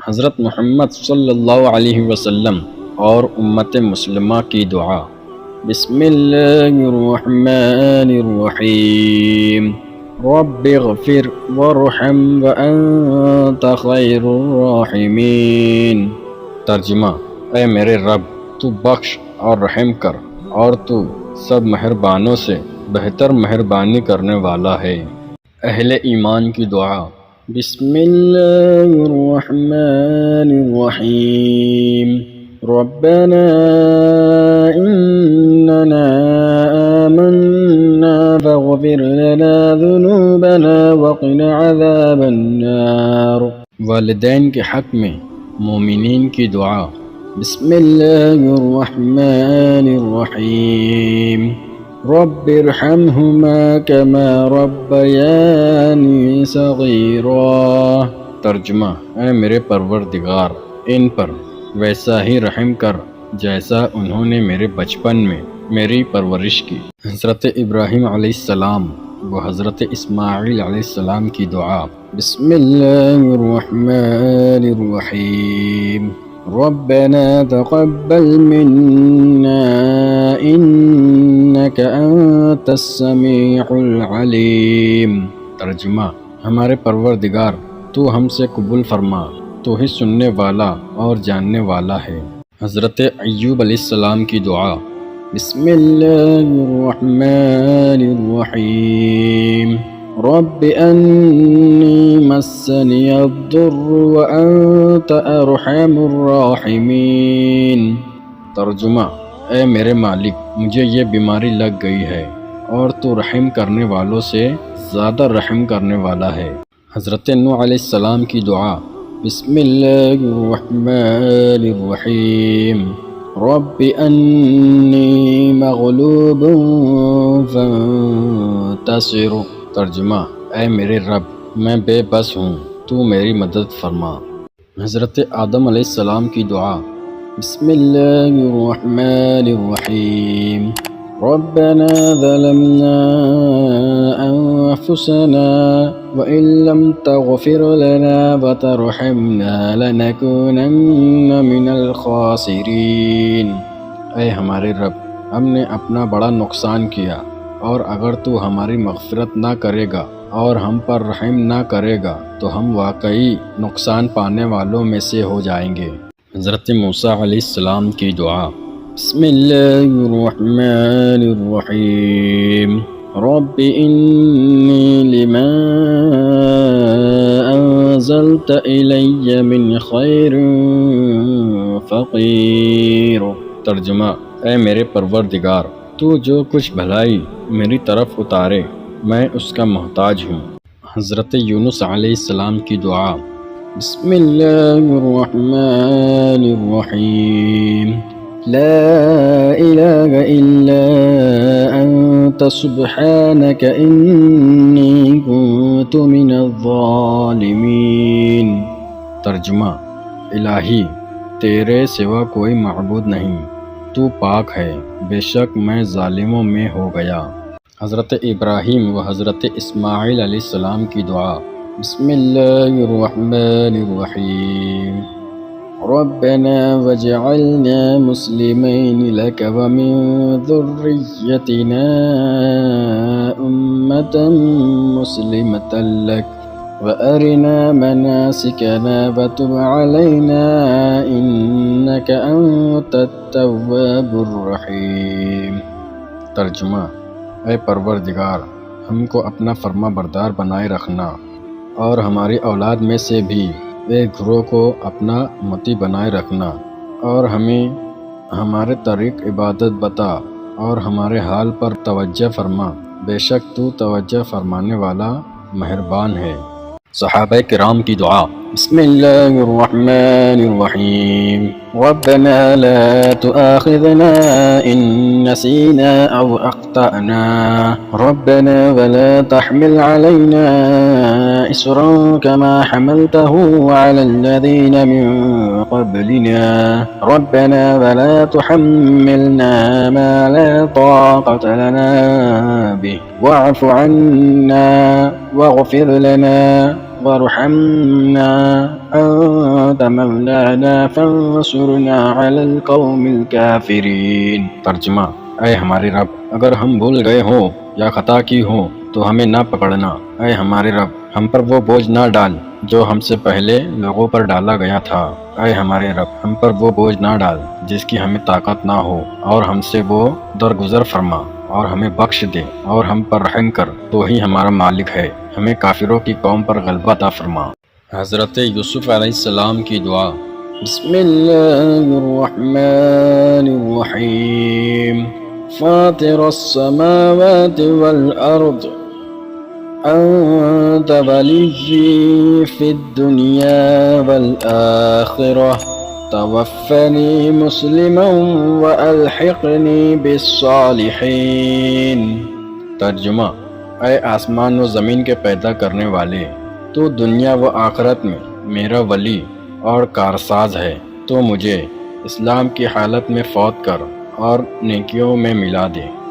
حضرت محمد صلی اللہ علیہ وسلم اور امت مسلمہ کی دعا۔ بسم اللہ الرحمن الرحیم، رب اغفر وارحم وانت خیر الراحمین۔ ترجمہ: اے میرے رب، تو بخش اور رحم کر، اور تو سب مہربانوں سے بہتر مہربانی کرنے والا ہے۔ اہل ایمان کی دعا۔ بسم اللہ الرحمن الرحیم، ربنا اننا آمنا فاغفر لنا ذنوبنا وقنا عذاب النار۔ والدین کے حق میں مومنین کی دعا۔ بسم اللہ الرحمن الرحیم، رب ارحمهما كما ربياني صغيرا۔ ترجمہ: اے میرے پروردگار، ان پر ویسا ہی رحم کر جیسا انہوں نے میرے بچپن میں میری پرورش کی۔ حضرت ابراہیم علیہ السلام و حضرت اسماعیل علیہ السلام کی دعا۔ بسم اللہ الرحمن الرحیم، ربنا تقبل منا انك انت السمیع العلیم۔ ترجمہ: ہمارے پروردگار، تو ہم سے قبول فرما، تو ہی سننے والا اور جاننے والا ہے۔ حضرت ایوب علیہ السلام کی دعا۔ بسم اللہ الرحمن الرحیم، رب انی مسنی الضر وانت ارحم الراحمین۔ ترجمہ: اے میرے مالک، مجھے یہ بیماری لگ گئی ہے، اور تو رحم کرنے والوں سے زیادہ رحم کرنے والا ہے۔ حضرت نوح علیہ السلام کی دعا۔ بسم اللہ الرحمن الرحیم، رب انی مغلوب فانتصر۔ ترجمہ: اے میرے رب، میں بے بس ہوں، تو میری مدد فرما۔ حضرت آدم علیہ السلام کی دعا۔ بسم اللہ الرحمن الرحیم، ربنا ظلمنا انفسنا وان لم تغفر لنا وترحمنا لنكونن من الخاسرین۔ اے ہمارے رب، ہم نے اپنا بڑا نقصان کیا، اور اگر تو ہماری مغفرت نہ کرے گا اور ہم پر رحم نہ کرے گا تو ہم واقعی نقصان پانے والوں میں سے ہو جائیں گے۔ حضرت موسیٰ علیہ السلام کی دعا۔ بسم اللہ الرحمن الرحیم، رب انی لما انزلت الی من خیر فقیر۔ ترجمہ: اے میرے پروردگار، تو جو کچھ بھلائی میری طرف اتارے، میں اس کا محتاج ہوں۔ حضرت یونس علیہ السلام کی دعا۔ بسم اللہ الرحمن الرحیم، لا الہ الا انت سبحانک انی کنت من الظالمین۔ ترجمہ: الہی، تیرے سوا کوئی معبود نہیں، تو پاک ہے، بے شک میں ظالموں میں ہو گیا۔ حضرت ابراہیم و حضرت اسماعیل علیہ السلام کی دعا۔ بسم اللہ الرحمن الرحیم، ربنا واجعلنا مسلمین لک ومن ذریتنا امۃ مسلمۃ لک وارنا مناسکنا وتب علینا انک انت التواب الرحیم۔ ترجمہ: اے پروردگار، ہم کو اپنا فرما بردار بنائے رکھنا، اور ہماری اولاد میں سے بھی ایک گروہ کو اپنا امتی بنائے رکھنا، اور ہمیں ہمارے طریق عبادت بتا، اور ہمارے حال پر توجہ فرما، بے شک تو توجہ فرمانے والا مہربان ہے۔ صحابہ کرام کی دعا۔ بسم اللہ الرحمن الرحیم، ربنا لا تؤاخذنا ان نسینا او اخطأنا، ربنا ولا تحمل علينا إصرا كما حملته على الذين من قبلنا، ربنا ولا تحملنا ما لا طاقة لنا به، واعف عنا واغفر لنا وارحمنا أنت مولانا فانصرنا على القوم الكافرين۔ ترجمہ: اے ہمارے رب، اگر ہم بھول گئے ہوں یا خطا کی ہوں تو ہمیں نہ پکڑنا۔ اے ہمارے رب، ہم پر وہ بوجھ نہ ڈال جو ہم سے پہلے لوگوں پر ڈالا گیا تھا۔ اے ہمارے رب، ہم پر وہ بوجھ نہ ڈال جس کی ہمیں طاقت نہ ہو، اور ہم سے وہ درگزر فرما اور ہمیں بخش دے، اور ہم پر رحم کر، تو ہی ہمارا مالک ہے۔ ہمیں کافروں کی قوم پر غلبہ عطا فرما۔ حضرت یوسف علیہ السلام کی دعا۔ بسم اللہ الرحمن الرحیم۔ فاطر السماوات والارض انت ولی فی الدنیا والآخرہ توفنی مسلما والحقنی بالصالحین۔ ترجمہ: اے آسمان و زمین کے پیدا کرنے والے، تو دنیا و آخرت میں میرا ولی اور کارساز ہے، تو مجھے اسلام کی حالت میں فوت کر اور نیکیوں میں ملا دے۔